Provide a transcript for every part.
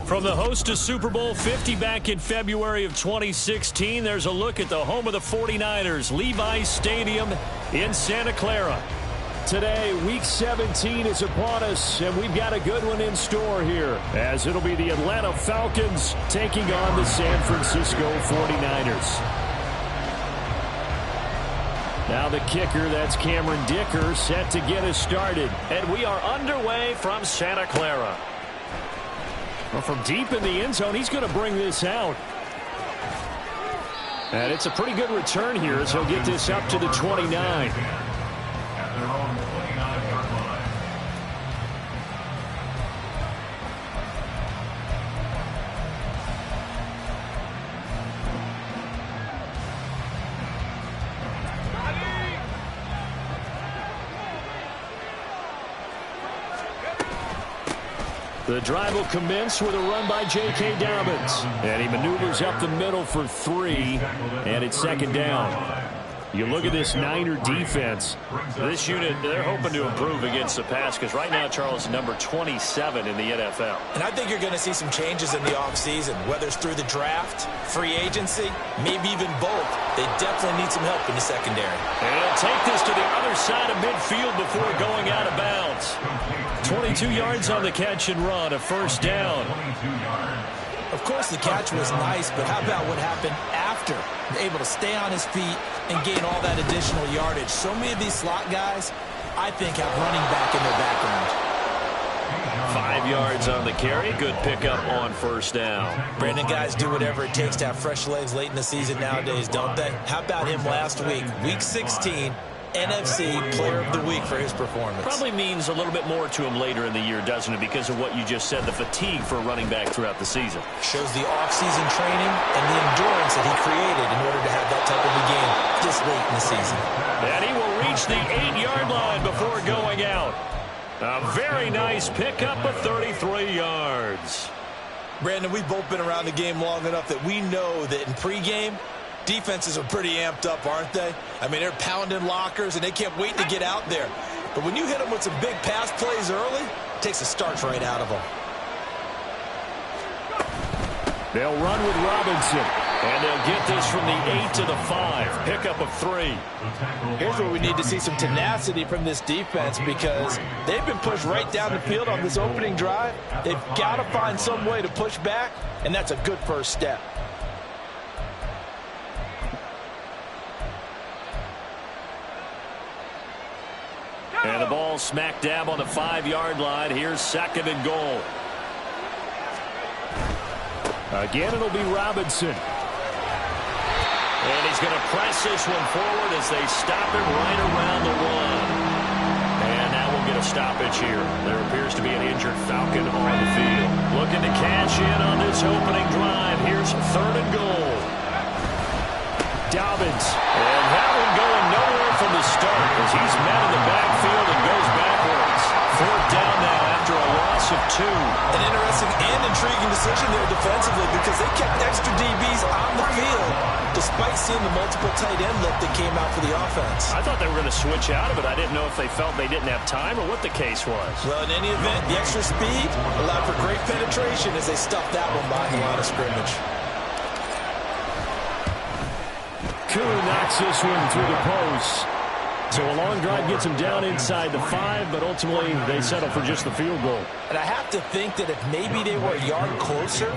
From the host to Super Bowl 50 back in February of 2016, there's a look at the home of the 49ers, Levi's Stadium in Santa Clara. Today, Week 17 is upon us, and we've got a good one in store here, as it'll be the Atlanta Falcons taking on the San Francisco 49ers. Now the kicker, that's Cameron Dicker, set to get us started. And we are underway from Santa Clara. Well, from deep in the end zone, he's going to bring this out. And it's a pretty good return here as he'll get this up to the 29. The drive will commence with a run by J.K. Dobbins. And he maneuvers up the middle for 3, and it's second down. You look at this Niner defense. This unit, they're hoping to improve against the pass because right now, Charles, is number 27 in the NFL. And I think you're going to see some changes in the offseason, whether it's through the draft, free agency, maybe even both. They definitely need some help in the secondary. And he'll take this to the other side of midfield before going out of bounds. 22 yards on the catch and run, a first down. Of course, the catch was nice, but how about what happened after? Able to stay on his feet and gain all that additional yardage. So many of these slot guys, I think, have running back in their background. 5 yards on the carry. Good pickup on first down. Brandon, guys do whatever it takes to have fresh legs late in the season nowadays, don't they? How about him last week? Week 16. NFC Player of the Week for his performance. Probably means a little bit more to him later in the year, doesn't it, because of what you just said, the fatigue for a running back throughout the season. Shows the off-season training and the endurance that he created in order to have that type of a game this late in the season. And he will reach the 8-yard line before going out. A very nice pickup of 33 yards. Brandon, we've both been around the game long enough that we know that in pregame, defenses are pretty amped up, aren't they? I mean, they're pounding lockers, and they can't wait to get out there. But when you hit them with some big pass plays early, it takes the starch right out of them. They'll run with Robinson, and they'll get this from the 8 to the 5. Pickup of 3. Here's where we need to see some tenacity from this defense because they've been pushed right down the field on this opening drive. They've got to find some way to push back, and that's a good first step. And the ball smack dab on the 5-yard line. Here's second and goal. Again, it'll be Robinson. And he's going to press this one forward as they stop him right around the 1. And now we'll get a stoppage here. There appears to be an injured Falcon on the field. Looking to cash in on this opening drive. Here's third and goal. Dobbins. And that one going nowhere from the start as he's met in the backfield and goes backwards. Fourth down now after a loss of 2. An interesting and intriguing decision there defensively because they kept extra DBs on the field despite seeing the multiple tight end look that came out for the offense. I thought they were going to switch out of it. I didn't know if they felt they didn't have time or what the case was. Well, in any event, the extra speed allowed for great penetration as they stuffed that one behind the line of scrimmage. Koo knocks this one through the post. So a long drive gets him down inside the 5, but ultimately they settle for just the field goal. And I have to think that if maybe they were a yard closer,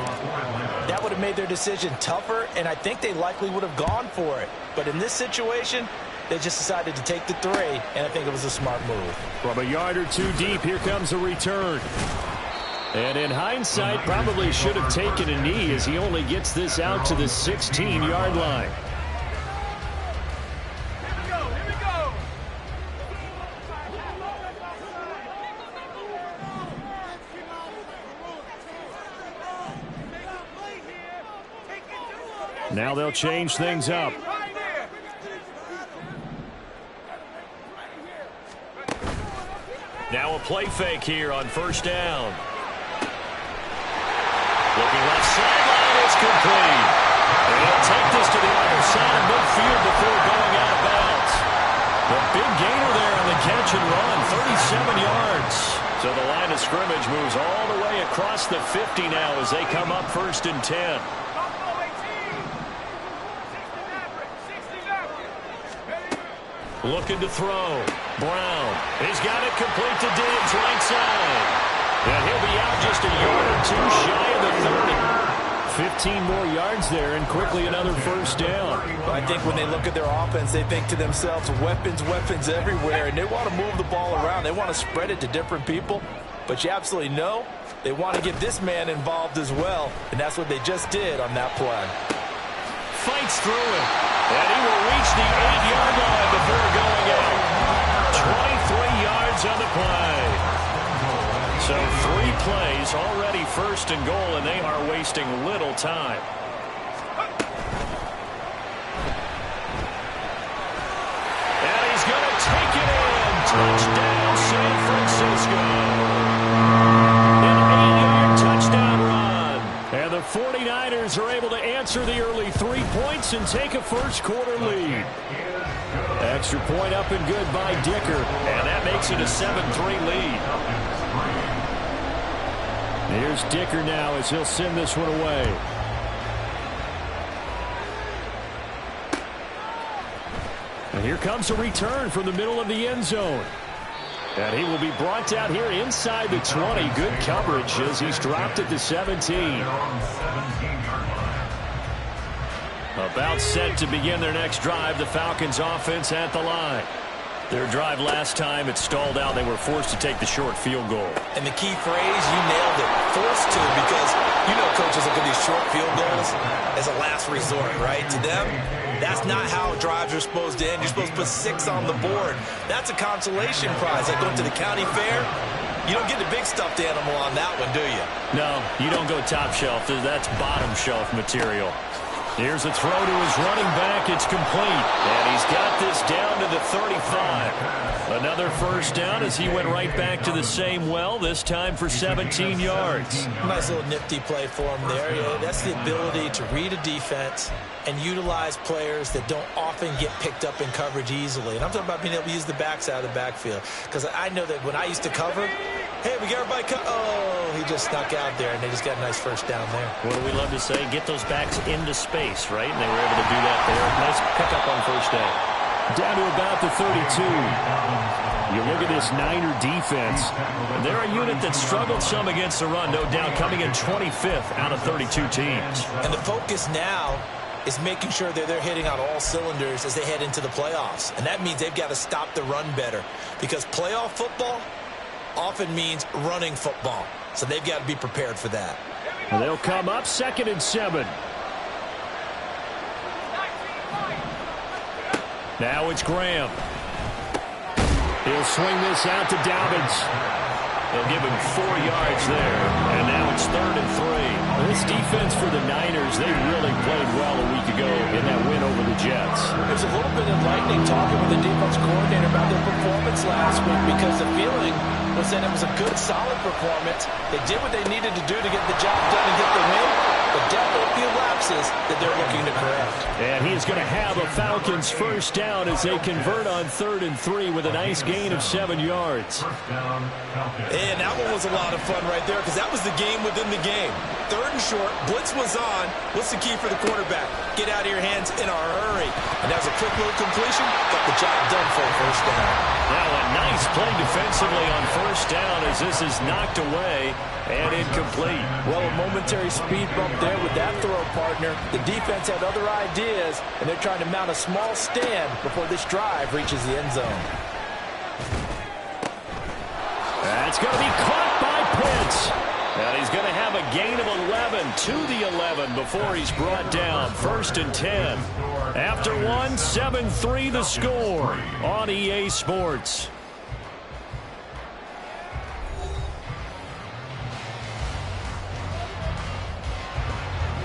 that would have made their decision tougher, and I think they likely would have gone for it. But in this situation, they just decided to take the 3, and I think it was a smart move. From a yard or 2 deep, here comes a return. And in hindsight, probably should have taken a knee as he only gets this out to the 16-yard line. Now they'll change things up. Now a play fake here on first down. Looking left sideline, it's complete. And he'll take this to the other side of midfield before going out of bounds. The big gainer there on the catch and run, 37 yards. So the line of scrimmage moves all the way across the 50 now as they come up 1st and 10. Looking to throw. Brown. He's got it complete to Diggs, right side. And he'll be out just a yard or two shy of the 30. 15 more yards there, and quickly another 1st down. I think when they look at their offense, they think to themselves, weapons, weapons everywhere, and they want to move the ball around. They want to spread it to different people, but you absolutely know they want to get this man involved as well, and that's what they just did on that play. Fights through it, and he will reach the 8-yard line before going out. 23 yards on the play. So 3 plays, already 1st and goal, and they are wasting little time. And he's going to take it in. Touchdown, San Francisco. An 8-yard touchdown run. And the 49ers are able to answer the early 3 points and take a first-quarter lead. Extra point up and good by Dicker. And that makes it a 7-3 lead. Here's Dicker now as he'll send this one away. And here comes a return from the middle of the end zone. And he will be brought down here inside the 20. Good coverage as he's dropped at the 17. About set to begin their next drive. The Falcons offense at the line. Their drive last time, it stalled out. They were forced to take the short field goal. And the key phrase, you nailed it, forced to, because you know coaches look at these short field goals as a last resort, right? To them, that's not how drives are supposed to end. You're supposed to put 6 on the board. That's a consolation prize. Like going to the county fair, you don't get the big stuffed animal on that one, do you? No, you don't go top shelf. That's bottom shelf material. Here's a throw to his running back. It's complete. And he's got this down to the 35. Another 1st down as he went right back to the same well, this time for 17 yards. Nice little nifty play for him there. Yeah, that's the ability to read a defense and utilize players that don't often get picked up in coverage easily. And I'm talking about being able to use the backs out of the backfield. Because I know that when I used to cover, hey, we got everybody oh, he just snuck out there, and they just got a nice 1st down there. What do we love to say? Get those backs into space, right? And they were able to do that there. Nice pickup on 1st down. Down to about the 32. You look at this Niner defense. They're a unit that struggled some against the run, no doubt, coming in 25th out of 32 teams. And the focus now is making sure that they're hitting on all cylinders as they head into the playoffs. And that means they've got to stop the run better, because playoff football often means running football. So they've got to be prepared for that. And they'll come up 2nd and 7. Now it's Graham. He'll swing this out to Dobbins. They'll give him 4 yards there. And now it's 3rd and 3. This defense for the Niners, they really played well a week ago in that win over the Jets. There's a little bit of enlightening talking with the defense coordinator about their performance last week, because the feeling was that it was a good, solid performance. They did what they needed to do to get the job done and get the win, but definitely a few lapses that they're looking to correct. And he is going to have a Falcons 1st down as they convert on 3rd and 3 with a nice gain of 7 yards. And that one was a lot of fun right there, because that was the game within the game. 3rd and short, blitz was on. What's the key for the quarterback? Get out of your hands in a hurry. And that was a quick little completion, got the job done for a 1st down. Now a nice play defensively on 1st down as this is knocked away and incomplete. Well, a momentary speed bump there with that throw partner. The defense had other ideas, and they're trying to mount a small stand before this drive reaches the end zone. That's going to be caught by Pitts. And he's going to have a gain of 11 to the 11 before he's brought down. 1st and 10. After 1, 7-3 the score on EA Sports.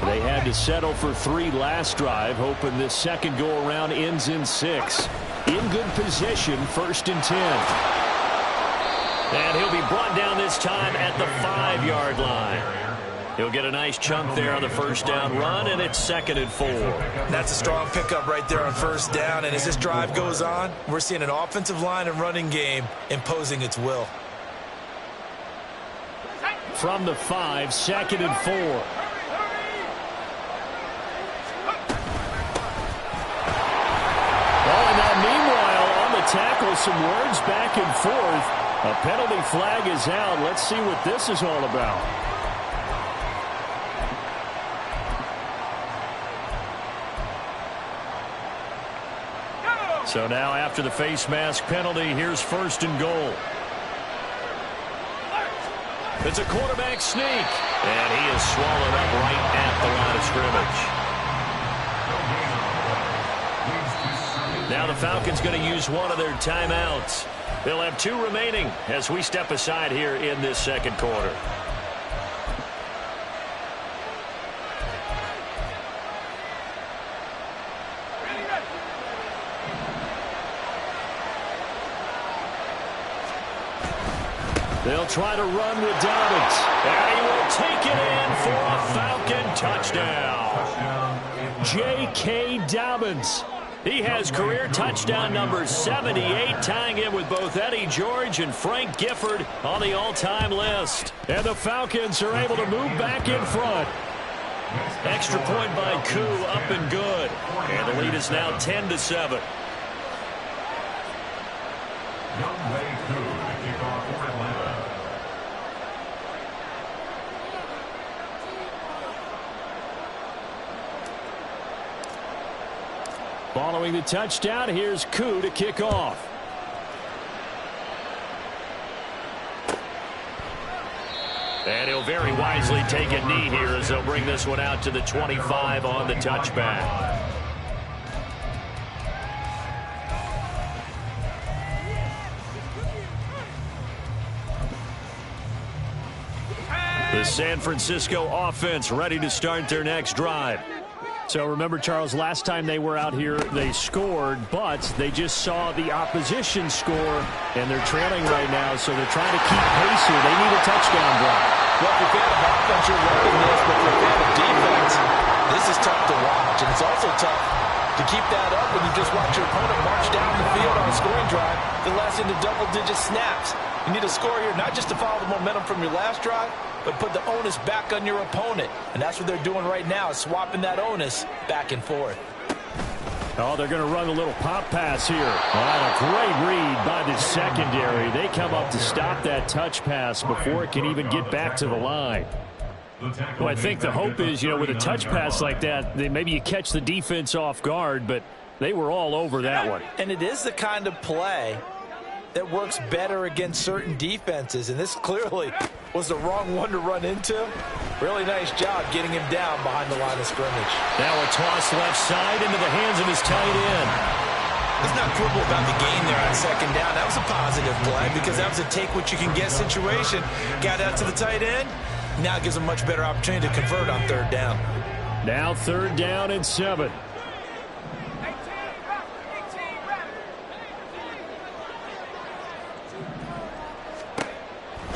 They had to settle for 3 last drive, hoping this second go-around ends in 6. In good position, 1st and 10. And he'll be brought down this time at the 5-yard line. He'll get a nice chunk there on the 1st down run, and it's 2nd and 4. That's a strong pickup right there on 1st down, and as this drive goes on, we're seeing an offensive line and running game imposing its will. from the 5, 2nd and 4. Oh, and now meanwhile on the tackle, some words back and forth. A penalty flag is out. Let's see what this is all about. So now after the face mask penalty, here's 1st and goal. It's a quarterback sneak. And he is swallowed up right at the line of scrimmage. Now the Falcons going to use one of their timeouts. They'll have 2 remaining as we step aside here in this 2nd quarter. They'll try to run with Dobbins. And he will take it in for a Falcon touchdown. J.K. Dobbins. He has career touchdown number 78, tying it with both Eddie George and Frank Gifford on the all-time list. And the Falcons are able to move back in front. Extra point by Koo, up and good. And the lead is now 10-7. Following the touchdown, here's Koo to kick off. And he'll very wisely take a knee here as they'll bring this one out to the 25 on the touchback. The San Francisco offense ready to start their next drive. So remember, Charles, last time they were out here, they scored, but they just saw the opposition score, and they're trailing right now, so they're trying to keep pace here. They need a touchdown drive. Well, if you're a fan of offense, you're loving this, but if you're a fan of defense, this is tough to watch, and it's also tough to keep that up when you just watch your opponent march down the field on a scoring drive that lasts into double-digit snaps. You need a score here, not just to follow the momentum from your last drive, but put the onus back on your opponent. And that's what they're doing right now, is swapping that onus back and forth. Oh, they're going to run a little pop pass here. Oh, a great read by the secondary. They come up to stop that touch pass before it can even get back to the line. Well, I think the hope is, you know, with a touch pass like that, maybe you catch the defense off guard, but they were all over that one. And it is the kind of play that works better against certain defenses, and this clearly was the wrong one to run into. Really nice job getting him down behind the line of scrimmage. Now a toss left side into the hands of his tight end. Let's not quibble about the gain there on 2nd down. That was a positive play because that was a take-what-you-can-get situation. Got out to the tight end. Now it gives a much better opportunity to convert on 3rd down. Now 3rd down and 7.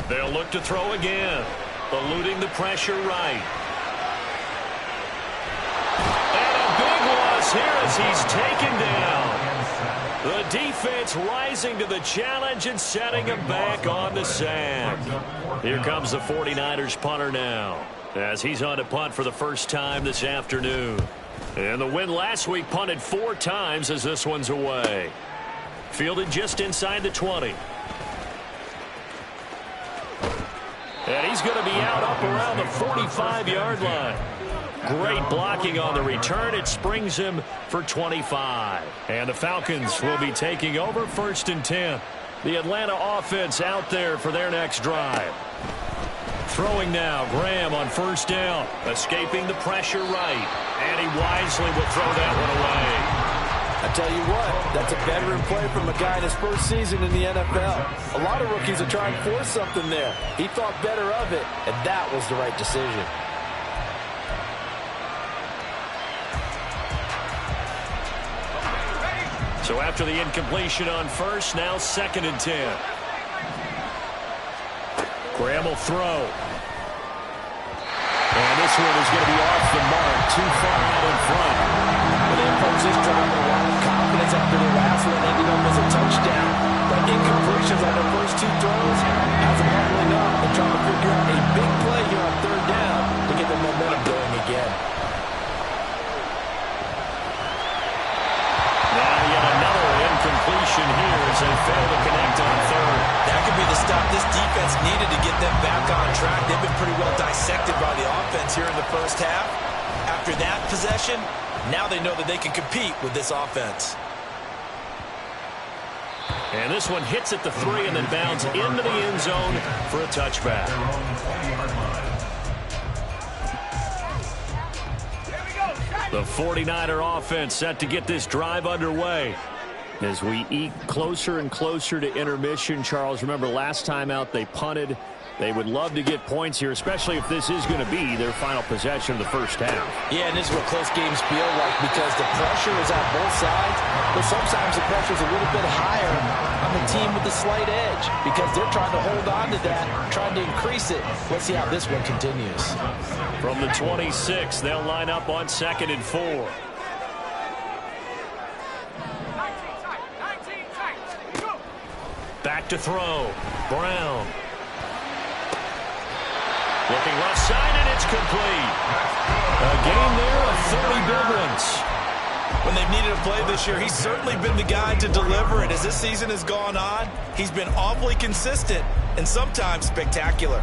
They'll look to throw again, eluding the pressure right. And a big loss here as he's taken down. The defense rising to the challenge and setting him back on the sack. Here comes the 49ers punter now, as he's on to punt for the first time this afternoon. And the win last week punted 4 times as this one's away. Fielded just inside the 20. And he's going to be out up around the 45-yard line. Great blocking on the return. It springs him for 25. And the Falcons will be taking over 1st and 10. The Atlanta offense out there for their next drive. Throwing now, Graham on 1st down. Escaping the pressure right. And he wisely will throw that one away. I tell you what, that's a veteran play from a guy in his first season in the NFL. A lot of rookies are trying to force something there. He thought better of it, and that was the right decision. So after the incompletion on 1st, now 2nd and 10. Graham will throw. And this one is going to be off the mark, too far out in front. Well, they approach this drive with a lot of confidence after the last one ended up as a touchdown. But incompletions on their first 2 throws hasn't happened enough. They're trying to figure out a big needed to get them back on track. They've been pretty well dissected by the offense here in the first half. After that possession, now they know that they can compete with this offense. And this one hits at the 3 and then bounds into the end zone for a touchback. The 49er offense set to get this drive underway. As we eke closer and closer to intermission, Charles, remember last time out they punted. They would love to get points here, especially if this is going to be their final possession of the first half. Yeah, and this is what close games feel like because the pressure is on both sides, but sometimes the pressure is a little bit higher on the team with the slight edge because they're trying to hold on to that, trying to increase it. Let's see how this one continues. From the 26, they'll line up on 2nd and 4. Back to throw. Brown. Looking left side, and it's complete. A gain there of 30 big ones. When they've needed a play this year, he's certainly been the guy to deliver it. As this season has gone on, he's been awfully consistent and sometimes spectacular.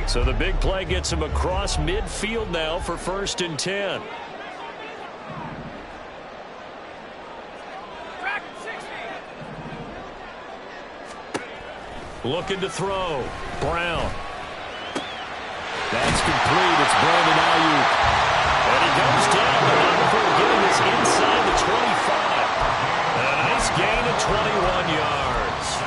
So the big play gets him across midfield now for 1st and 10. Looking to throw. Brown. That's complete. It's Brandon Ayuk. And he goes down, but not before getting this inside the 25. A nice gain of 21 yards.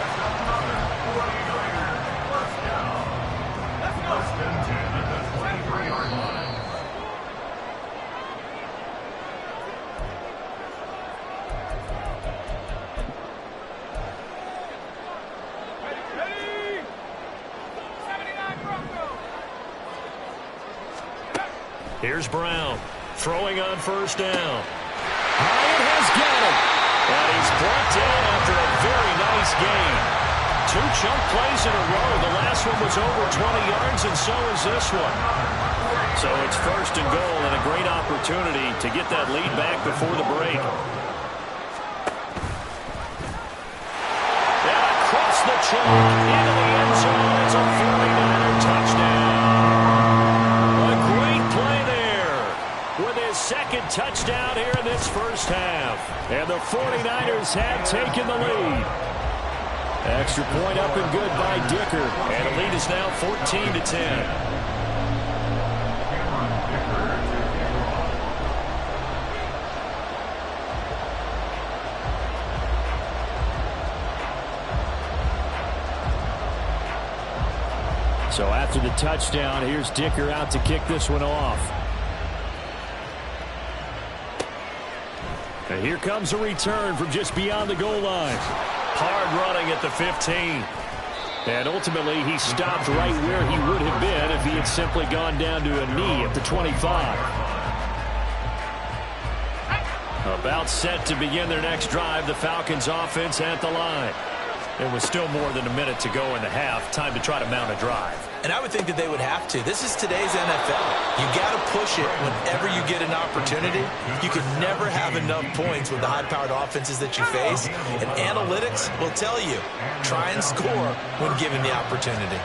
Here's Brown, throwing on 1st down. Hyatt has got him. And he's brought down after a very nice gain. 2 chunk plays in a row. The last one was over 20 yards, and so is this one. So it's 1st and goal, and a great opportunity to get that lead back before the break. And across the chalk into the end zone. It's a 49er touchdown. With his 2nd touchdown here in this first half. And the 49ers have taken the lead. Extra point up and good by Dicker. And the lead is now 14-10. So after the touchdown, here's Dicker out to kick this one off. And here comes a return from just beyond the goal line. Hard running at the 15. And ultimately, he stopped right where he would have been if he had simply gone down to a knee at the 25. About set to begin their next drive, the Falcons offense at the line. It was still more than a minute to go in the half. Time to try to mount a drive. And I would think that they would have to. This is today's NFL. You got to push it whenever you get an opportunity. You can never have enough points with the high-powered offenses that you face. And analytics will tell you, try and score when given the opportunity.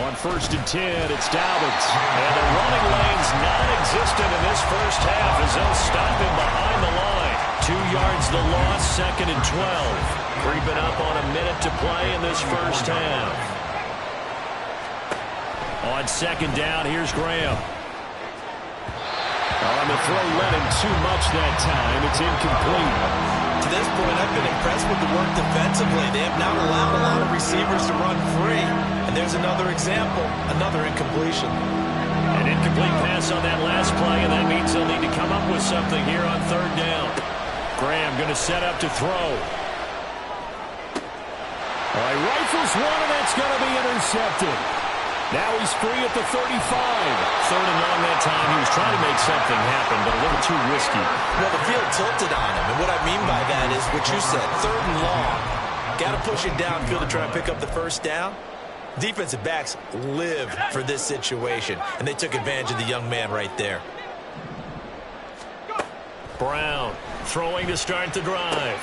On 1st and 10, it's Dobbins. And the running lane's non-existent in this first half as they'll stop him behind the line. 2 yards the loss, 2nd and 12. Creeping up on a minute to play in this first half. On 2nd down, here's Graham. On the throw, let him too much that time. It's incomplete. To this point, I've been impressed with the work defensively. They have not allowed a lot of receivers to run free. And there's another example, another incompletion. An incomplete pass on that last play, and that means they'll need to come up with something here on 3rd down. Graham going to set up to throw. All right, rifles one, and that's going to be intercepted. Now he's free at the 35. 3rd and long that time. He was trying to make something happen, but a little too risky. Well, the field tilted on him, and what I mean by that is what you said, 3rd and long. Got to push it downfield to try and pick up the 1st down. Defensive backs live for this situation, and they took advantage of the young man right there. Brown throwing to start the drive.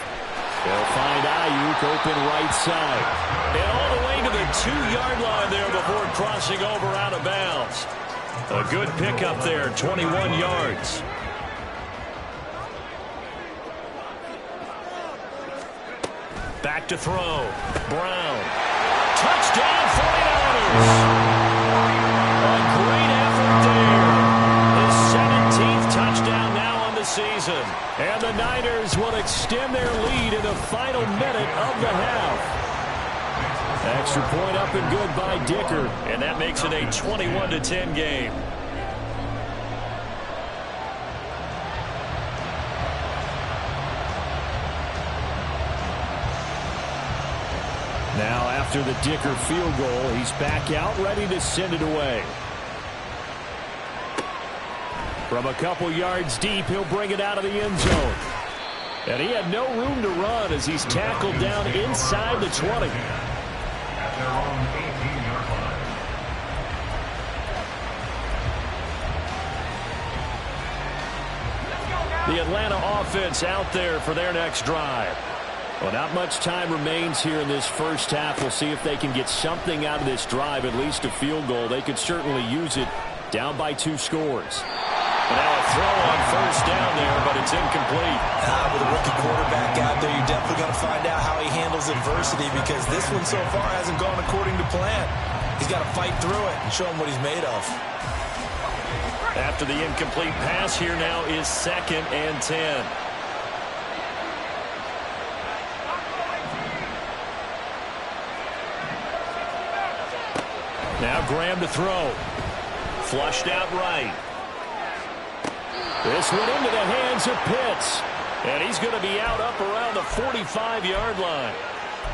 They'll find Ayuk open right side. And all the way gain to the 2-yard line there before crossing over out of bounds. A good pickup there, 21 yards. Back to throw. Brown. Touchdown, 49ers. A great effort there. His 17th touchdown now on the season. And the Niners will extend their lead in the final minute of the half. Extra point up and good by Dicker. And that makes it a 21-10 game. Now after the Dicker field goal, he's back out ready to send it away. From a couple yards deep, he'll bring it out of the end zone. And he had no room to run as he's tackled down inside the 20. At their own 18-yard line. The Atlanta offense out there for their next drive. Well, not much time remains here in this first half. We'll see if they can get something out of this drive, at least a field goal. They could certainly use it down by 2 scores. And now a throw on first down there, but it's incomplete. With a rookie quarterback out there, you're definitely going to find out how he handles adversity because this one so far hasn't gone according to plan. He's got to fight through it and show him what he's made of. After the incomplete pass, here now is 2nd and 10. Now Graham to throw. Flushed out right. This one into the hands of Pitts. And he's going to be out up around the 45-yard line.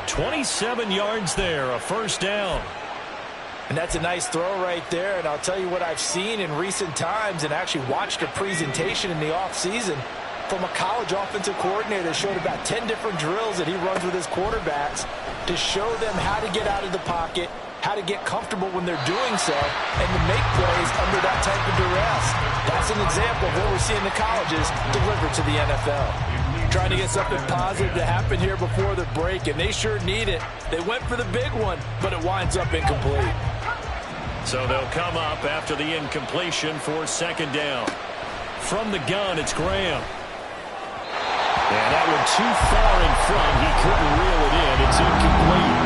27 yards there, a first down. And that's a nice throw right there. And I'll tell you what I've seen in recent times and actually watched a presentation in the offseason from a college offensive coordinator that showed about 10 different drills that he runs with his quarterbacks to show them how to get out of the pocket, how to get comfortable when they're doing so, and to make plays under that type of duress. That's an example of what we're seeing the colleges deliver to the NFL. Trying to get something positive to happen here before the break, and they sure need it. They went for the big one, but it winds up incomplete. So they'll come up after the incompletion for 2nd down. From the gun, it's Graham. And that one too far in front. He couldn't reel it in. It's incomplete.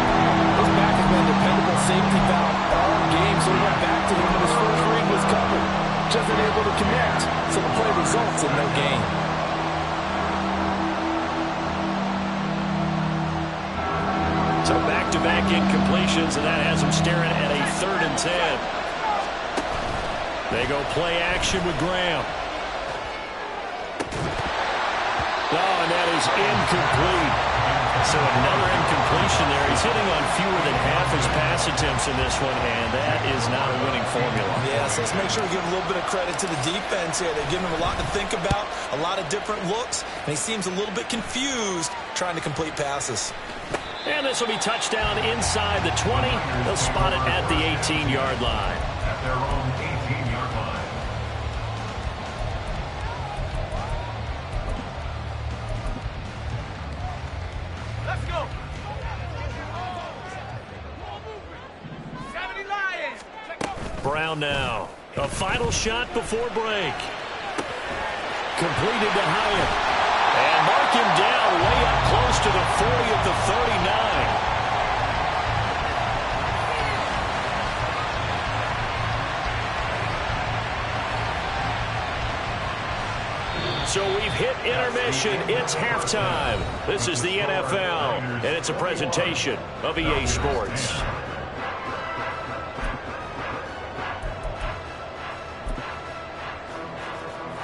His back has been a dependable safety valve all game, so he went back to him when his first read was covered. Just unable to connect, so the play results in no gain. So back-to-back incompletions, and that has him staring at a 3rd and 10. They go play action with Graham. Oh, and that is incomplete. So another incompletion there. He's hitting on fewer than half his pass attempts in this one, and that is not a winning formula. Yes, let's make sure we give a little bit of credit to the defense here. They've given him a lot to think about, a lot of different looks, and he seems a little bit confused trying to complete passes. And this will be touchdown inside the 20. They'll spot it at the 18-yard line. At their own 18-yard line. Let's go. 70 Lions. Brown now. A final shot before break. Completed to Hyatt. And mark him down way up close to the 40 at the 39. So we've hit intermission. It's halftime. This is the NFL, and it's a presentation of EA Sports.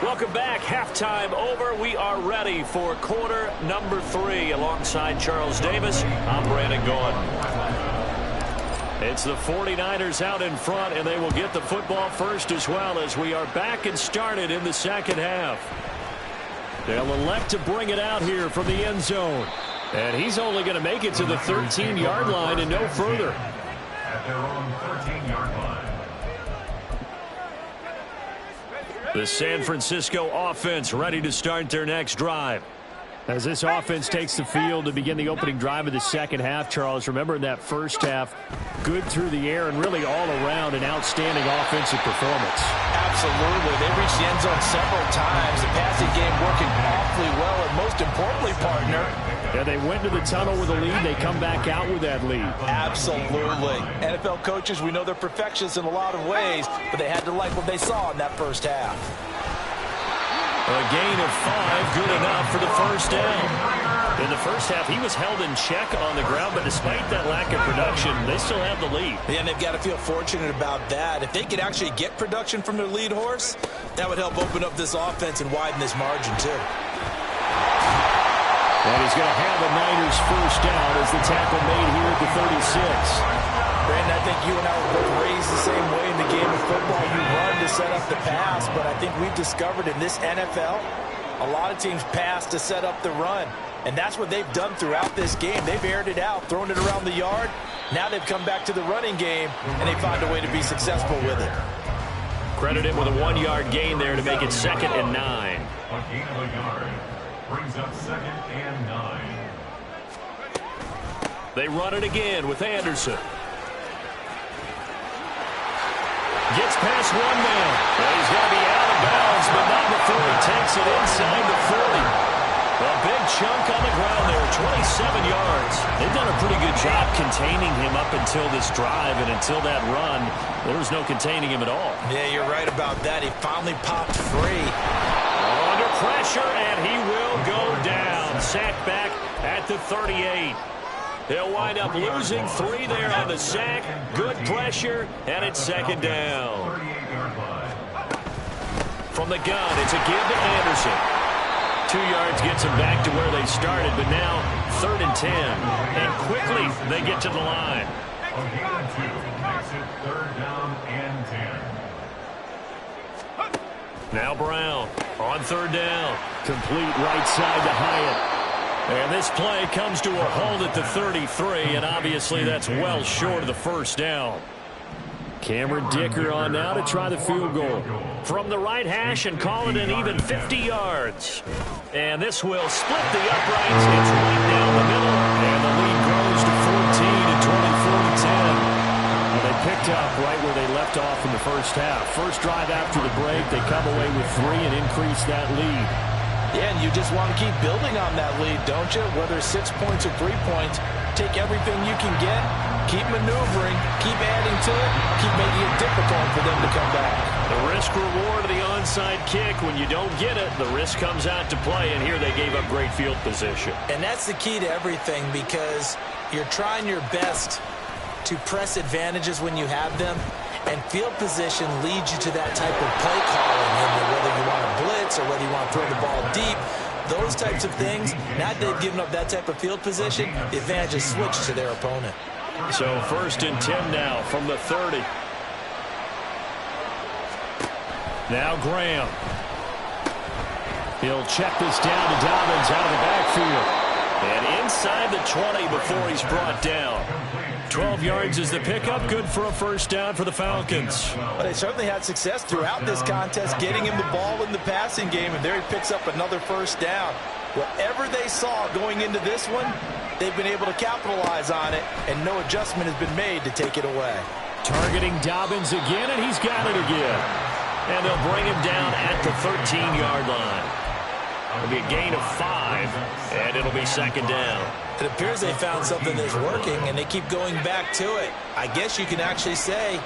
Welcome back. Halftime over. We are ready for quarter number 3. Alongside Charles Davis, I'm Brandon Gordon. It's the 49ers out in front, and they will get the football first as well as we are back and started in the second half. They'll elect to bring it out here from the end zone. And he's only going to make it to the 13-yard line and no further. At their own 13-yard line. The San Francisco offense ready to start their next drive. As this offense takes the field to begin the opening drive of the second half, Charles, remember in that first half, good through the air and really all around an outstanding offensive performance. Absolutely. They reached the end zone several times. The passing game working awfully well, and most importantly, partner, yeah, they went to the tunnel with a lead. They come back out with that lead. Absolutely. NFL coaches, we know they're perfectionists in a lot of ways, but they had to like what they saw in that first half. A gain of 5, good enough for the first down. In the first half, he was held in check on the ground, but despite that lack of production, they still have the lead. Yeah, and they've got to feel fortunate about that. If they could actually get production from their lead horse, that would help open up this offense and widen this margin, too. And he's going to have a Niners first down as the tackle made here at the 36. Brandon, I think you and I were both raised the same way in the game of football. You run to set up the pass, but I think we've discovered in this NFL, a lot of teams pass to set up the run. And that's what they've done throughout this game. They've aired it out, thrown it around the yard. Now they've come back to the running game, and they find a way to be successful with it. Credit him with a 1-yard gain there to make it 2nd and 9. A gain of a yard brings up 2nd and 9. They run it again with Anderson. Gets past one man. Well, he's going to be out of bounds, but not before he takes it inside the 40. A big chunk on the ground there, 27 yards. They've done a pretty good job containing him up until this drive, and until that run, there was no containing him at all. Yeah, you're right about that. He finally popped free. Under pressure, and he will go down. Sacked back at the 38. They'll wind up losing 3 there on the sack. Good pressure, and it's 2nd down. From the gun, it's a give to Anderson. 2 yards gets them back to where they started, but now 3rd and 10. And quickly, they get to the line. A gain of 2 makes it 3rd down and 10. Now Brown on 3rd down. Complete right side to Hyatt. And this play comes to a halt at the 33, and obviously that's well short of the first down. Cameron Dicker on now to try the field goal. From the right hash and call it an even 50 yards. And this will split the uprights. It's right down the middle, and the lead grows to 14 at 24-10. Well, they picked up right where they left off in the first half. First drive after the break, they come away with 3 and increase that lead. Yeah, and you just want to keep building on that lead, don't you? Whether it's 6 points or 3 points, take everything you can get, keep maneuvering, keep adding to it, keep making it difficult for them to come back. The risk-reward of the onside kick, when you don't get it, the risk comes out to play, and here they gave up great field position. And that's the key to everything, because you're trying your best to press advantages when you have them, and field position leads you to that type of play calling, and whether you want to blitz or whether you want to throw the ball deep, those types of things. Now that they've given up that type of field position, the advantage is switched to their opponent. So 1st and 10 now from the 30. Now Graham. He'll check this down to Dobbins out of the backfield. And inside the 20 before he's brought down. 12 yards is the pickup. Good for a first down for the Falcons. Well, they certainly had success throughout this contest, getting him the ball in the passing game, and there he picks up another first down. Whatever they saw going into this one, they've been able to capitalize on it, and no adjustment has been made to take it away. Targeting Dobbins again, and he's got it again. And they'll bring him down at the 13-yard line. It'll be a gain of 5, and it'll be 2nd down. It appears they found something that's working, and they keep going back to it. I guess you can actually say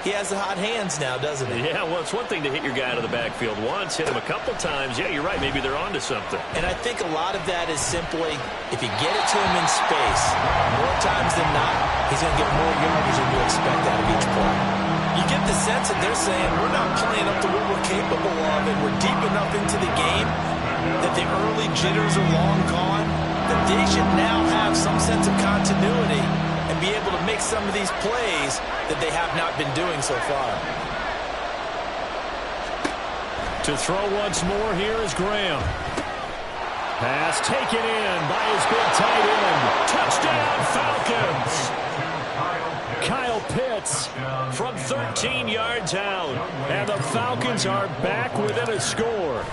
he has the hot hands now, doesn't he? Yeah, well, it's one thing to hit your guy out of the backfield once, hit him a couple times. Yeah, you're right. Maybe they're onto something. And I think a lot of that is simply if you get it to him in space, more times than not, he's going to get more yardage than you expect out of each play. You get the sense that they're saying we're not playing up to what we're capable of, and we're deep enough into the game that the early jitters are long gone, that they should now have some sense of continuity and be able to make some of these plays that they have not been doing so far. To throw once more here is Graham. Pass taken in by his big tight end. Touchdown, Falcons! Kyle Pitts from 13 yards out. And the Falcons are back within a score.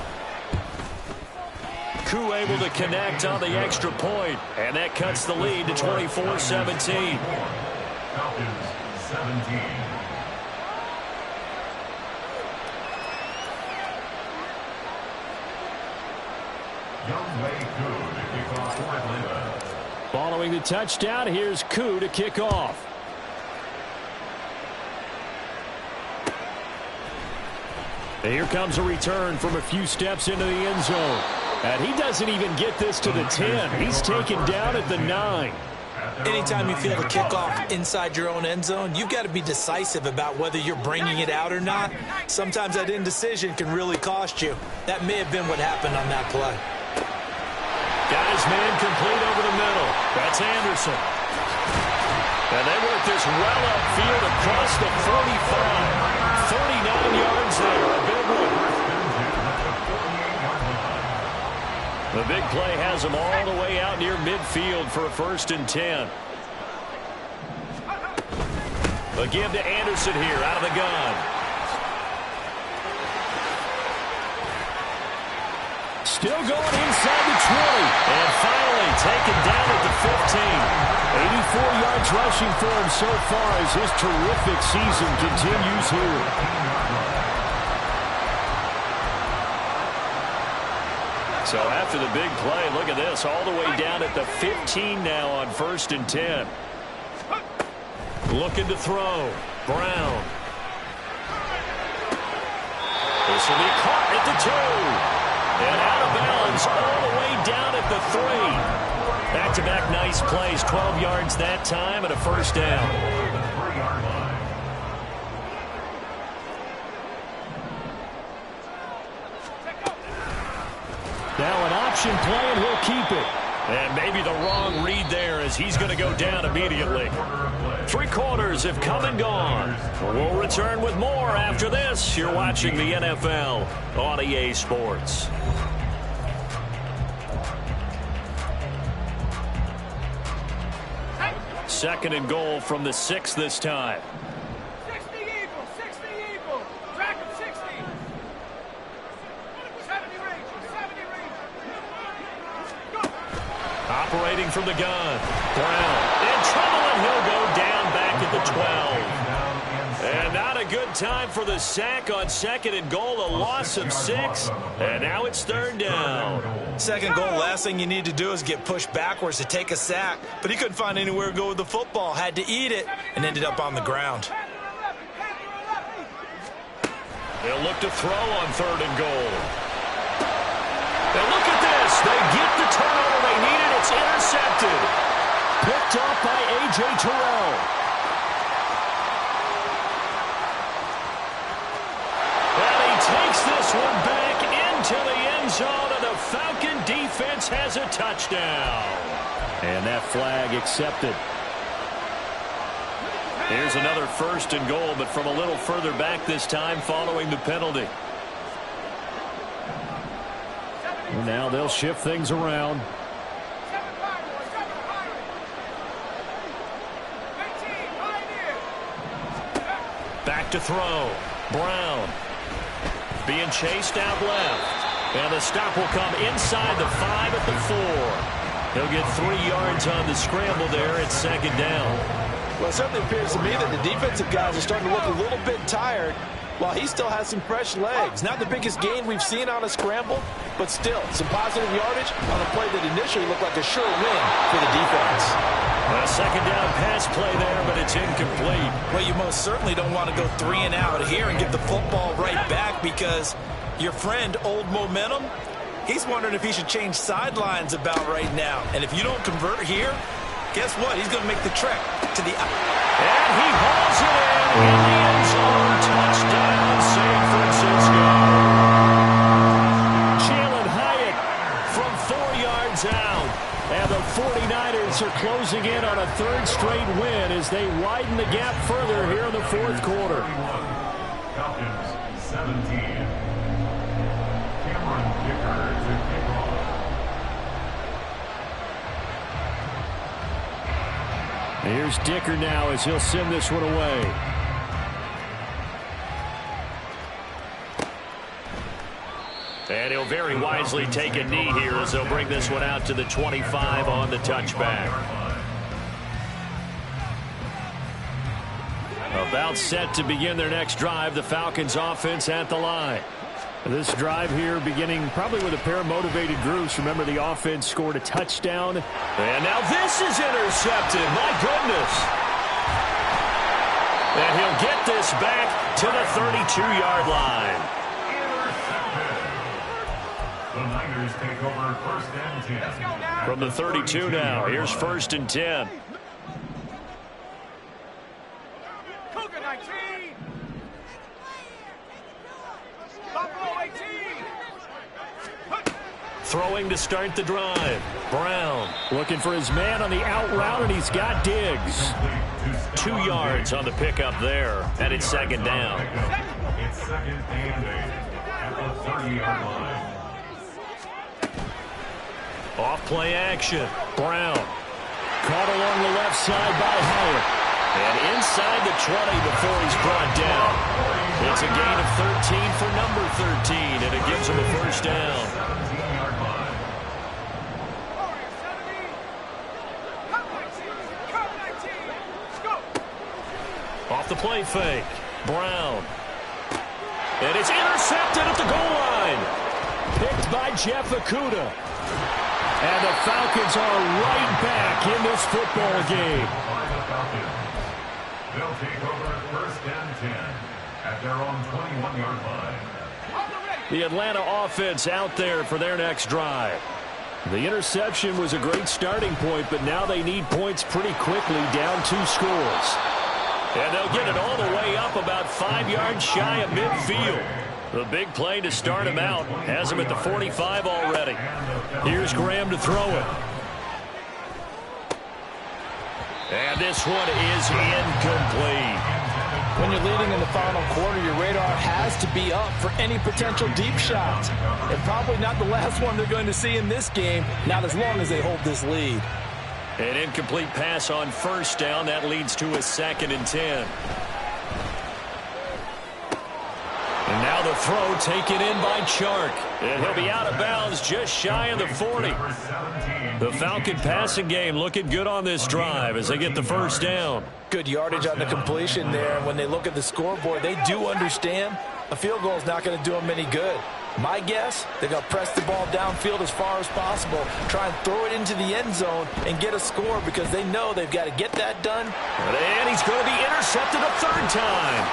Koo able to connect on the extra point, and that cuts the lead to 24-17. Falcons 17. Following the touchdown, here's Koo to kick off. Here comes a return from a few steps into the end zone. And he doesn't even get this to the 10. He's taken down at the 9. Anytime you feel the kickoff inside your own end zone, you've got to be decisive about whether you're bringing it out or not. Sometimes that indecision can really cost you. That may have been what happened on that play. Got his man complete over the middle. That's Anderson. And they work this well upfield across the 45. 39 yards there. A big one. The big play has him all the way out near midfield for a 1st and 10. A give to Anderson here out of the gun. Still going inside the 20. And finally taken down at the 15. 84 yards rushing for him so far as his terrific season continues here. So after the big play, look at this, all the way down at the 15 now on 1st and 10. Looking to throw. Brown. This will be caught at the 2. And out of bounds all the way down at the 3. Back-to-back nice plays, 12 yards that time and a 1st down. Now an option play, and he'll keep it. And maybe the wrong read there as he's going to go down immediately. 3 quarters have come and gone. We'll return with more after this. You're watching the NFL on EA Sports. Second and goal from the 6 this time. 60 Eagles, 60 Eagles. Track him 60. 70 Rangers, 70 Rangers. Go. Operating from the gun. Brown in trouble, and he'll go down back at the 12. And not a good time for the sack on 2nd and goal, a loss of 6. And now it's 3rd down. 2nd goal, last thing you need to do is get pushed backwards to take a sack. But he couldn't find anywhere to go with the football, had to eat it, and ended up on the ground. They'll look to throw on 3rd and goal. Now look at this. They get the turnover they needed. It's intercepted. Picked off by A.J. Terrell. And he takes this one back into the end zone, and the Falcon defense has a touchdown. And that flag accepted. Here's another 1st and goal, but from a little further back this time following the penalty. And now they'll shift things around. Back to throw. Brown being chased out left. And the stop will come inside the 5 at the 4. He'll get 3 yards on the scramble there at 2nd down. Well, it certainly appears to me that the defensive guys are starting to look a little bit tired while he still has some fresh legs. Not the biggest gain we've seen on a scramble, but still some positive yardage on a play that initially looked like a sure win for the defense. A 2nd down pass play there, but it's incomplete. Well, you most certainly don't want to go 3 and out here and get the football right back, because your friend, Old Momentum, he's wondering if he should change sidelines about right now. And if you don't convert here, guess what? He's going to make the trek to the... And he hauls it in the end zone. Touchdown, San Francisco. Jalen Hyatt from 4 yards out. And the 49ers are closing in on a 3rd straight win as they widen the gap further here in the 4th quarter. Falcons 17. Cameron Dicker to kick off. Here's Dicker now as he'll send this one away. And he'll very wisely take a knee here as they'll bring this one out to the 25 on the touchback. About set to begin their next drive, the Falcons offense at the line. This drive here beginning probably with a pair of motivated groups. Remember, the offense scored a touchdown. And now this is intercepted. My goodness. And he'll get this back to the 32-yard line. The Niners take over first and 10. From the 32 now, here's first and 10. Cougar 19. Buffalo 18. Throwing to start the drive. Brown looking for his man on the out route, and he's got Diggs. 2 yards on the pickup there, and it's second down. It's second and 8 at the 30-yard line. Off play action. Brown caught along the left side by Howard. And inside the 20 before he's brought down. It's a gain of 13 for number 13, and it gives him a first down. 17-yard line. Off the play fake. Brown. And it's intercepted at the goal line. Picked by Jeff Okudah. And the Falcons are right back in this football game. They'll take over first and 10 at their own 21-yard line. The Atlanta offense out there for their next drive. The interception was a great starting point, but now they need points pretty quickly, down 2 scores. And they'll get it all the way up about 5 yards shy of midfield. The big play to start him out has him at the 45 already. Here's Graham to throw it. And this one is incomplete. When you're leading in the final quarter, your radar has to be up for any potential deep shots. And probably not the last one they're going to see in this game, not as long as they hold this lead. An incomplete pass on first down. That leads to a second and 10. And now the throw taken in by Chark. And he'll be out of bounds just shy of the 40. The Falcon passing game looking good on this drive as they get the first down. Good yardage on the completion there. And when they look at the scoreboard, they do understand a field goal is not going to do them any good. My guess, they're going to press the ball downfield as far as possible, try and throw it into the end zone and get a score because they know they've got to get that done. And he's going to be intercepted a third time.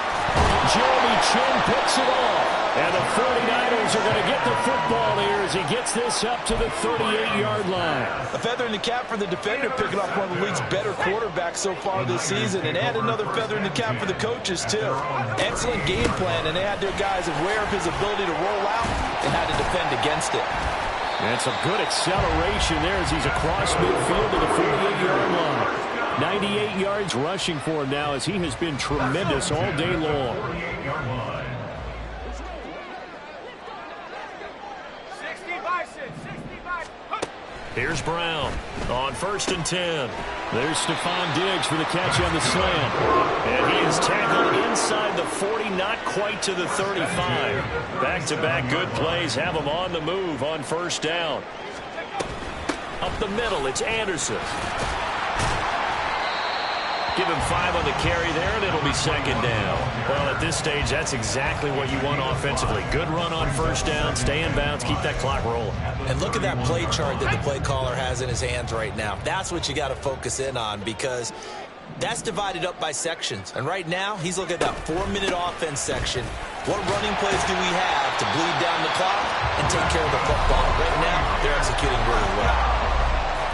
Jeremy Chin picks it off. And the 49ers are going to get the football here as he gets this up to the 38-yard line. A feather in the cap for the defender, picking up one of the league's better quarterbacks so far this season. And add another feather in the cap for the coaches, too. Excellent game plan, and they had their guys aware of his ability to roll out and how to defend against it. And some good acceleration there as he's across midfield to the 48-yard line. 98 yards rushing for him now as he has been tremendous all day long. 48-yard line. 65. Here's Brown on first and 10. There's Stephon Diggs for the catch on the slant. And he is tackled inside the 40, not quite to the 35. Back-to-back good plays have him on the move on first down. Up the middle, it's Anderson. Give him 5 on the carry there, and it'll be second down. Well, at this stage, that's exactly what you want offensively. Good run on first down, stay in bounds, keep that clock rolling. And look at that play chart that the play caller has in his hands right now. That's what you got to focus in on because that's divided up by sections. And right now, he's looking at that 4-minute offense section. What running plays do we have to bleed down the clock and take care of the football? Right now, they're executing really well.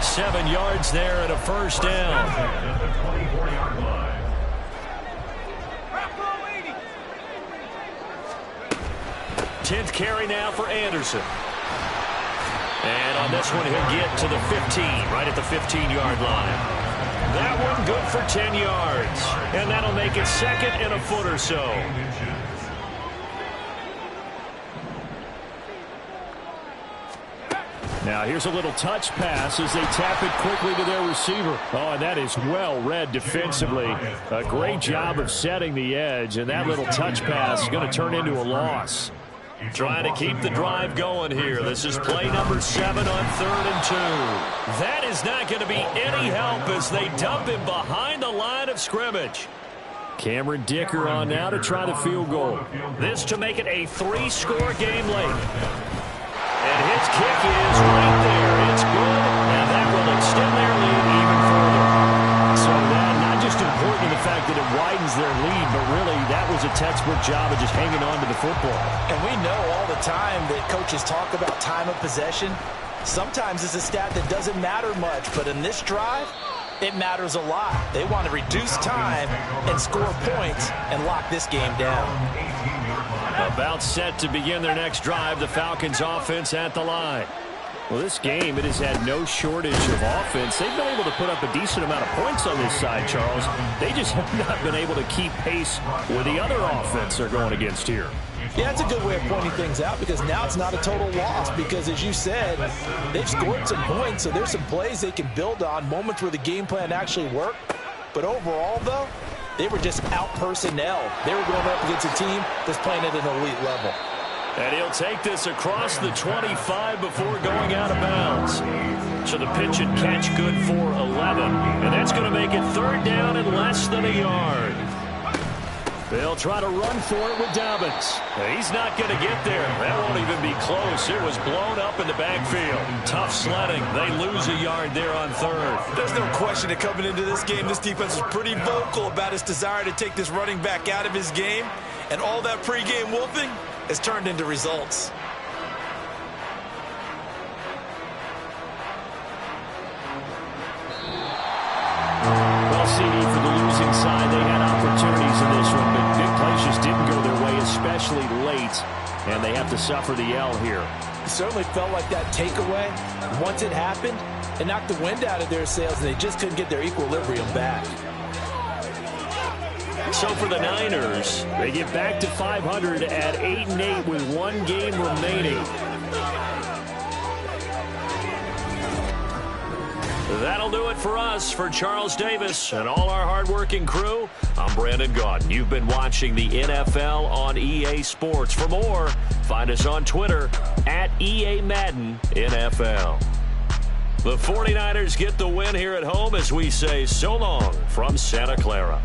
7 yards there and a first down. 24-yard line. 10th carry now for Anderson. And on this one, he'll get to the 15, right at the 15-yard line. That one good for 10 yards. And that'll make it second and a foot or so. Now here's a little touch pass as they tap it quickly to their receiver. Oh, and that is well read defensively. A great job of setting the edge, and that little touch pass is going to turn into a loss. Trying to keep the drive going here. This is play number 7 on 3rd and 2. That is not going to be any help as they dump him behind the line of scrimmage. Cameron Dicker on now to try the field goal. This to make it a 3-score game late. And his kick is right there. It's good, and that will extend their lead even further. So that not just important in the fact that it widens their lead, but really that was a textbook job of just hanging on to the football. And we know all the time that coaches talk about time of possession. Sometimes it's a stat that doesn't matter much, but in this drive, it matters a lot. They want to reduce time and score points and lock this game down. About set to begin their next drive, the Falcons offense at the line. Well, this game, it has had no shortage of offense. They've been able to put up a decent amount of points on this side, Charles. They just have not been able to keep pace with the other offense they're going against here. Yeah, it's a good way of pointing things out because now it's not a total loss because, as you said, they've scored some points, so there's some plays they can build on, moments where the game plan actually worked. But overall, though, they were just out-personnel. They were going up against a team that's playing at an elite level. And he'll take this across the 25 before going out of bounds. So the pitch and catch good for 11. And that's going to make it 3rd down and less than a yard. They'll try to run for it with Dobbins. He's not going to get there. That won't even be close. It was blown up in the backfield. Tough sledding. They lose a yard there on 3rd. There's no question that coming into this game, this defense is pretty vocal about its desire to take this running back out of his game. And all that pregame wolfing has turned into results. Well, CD, for the losing side, they had opportunities in this one, but big plays just didn't go their way, especially late, and they have to suffer the L here. It certainly felt like that takeaway. Once it happened, it knocked the wind out of their sails, and they just couldn't get their equilibrium back. So for the Niners, they get back to 500 at 8-8 with 1 game remaining. That'll do it for us. For Charles Davis and all our hardworking crew, I'm Brandon Gaudin. You've been watching the NFL on EA Sports. For more, find us on Twitter at EA Madden NFL. The 49ers get the win here at home as we say so long from Santa Clara.